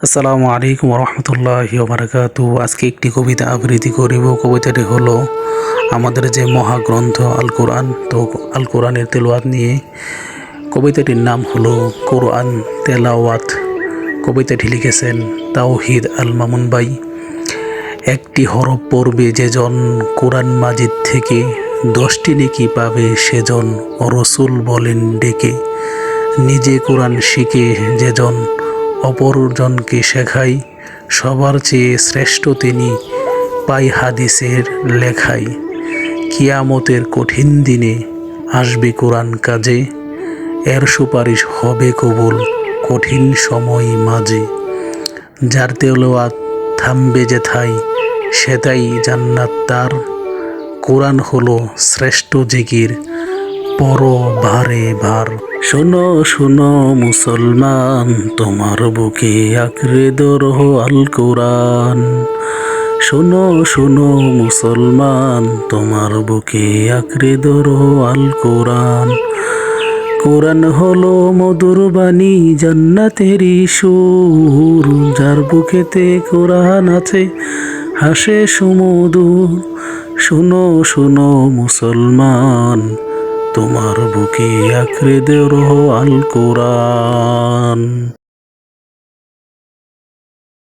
আসসালামু আলাইকুম রহমতুল্লাহি বারাকাতু। আজকে একটি কবিতা আবৃত্তি করিব। কবিতাটি হলো আমাদের যে মহাগ্রন্থ আল কোরআন, তো আল কোরআনের তেলাওয়াত নিয়ে। কবিতাটির নাম হলো কোরআন তেলাওয়াত। কবিতাটি লিখেছেন তাওহিদ আল মামুন ভাই। একটি হরফ পড়বে যেজন কোরআন মাজিদ থেকে, 10টি নেকি পাবে সেজন রসুল বলেন ডেকে। নিজে কোরআন শিখে যেজন অপরজনকে শেখাই, সবার চেয়ে শ্রেষ্ঠ তিনি পাই হাদিসের লেখাই। কিয়ামতের কঠিন দিনে আসবে কোরআন কাজে, এর সুপারিশ হবে কবুল কঠিন সময় মাঝে। যার তেলাওয়াত থামবে যেথায় সেটাই জান্নাত তার। কোরআন হলো শ্রেষ্ঠ জিকির পরো ভারে ভার। শোনো শোনো মুসলমান, তোমার বুকে আঁকড়ে ধরো আল কোরআন। শোনো শোনো মুসলমান, তোমার বুকে আঁকড়ে ধরো আল কোরআন। কোরআন হলো মধুর বাণী জান্নাতেরই সুর, যার বুকেতে কোরআন আছে হাসে সুমধুর। শোনো শোনো মুসলমান, তোমার বুকে আঁকড়ে ধরো আল কোরআন।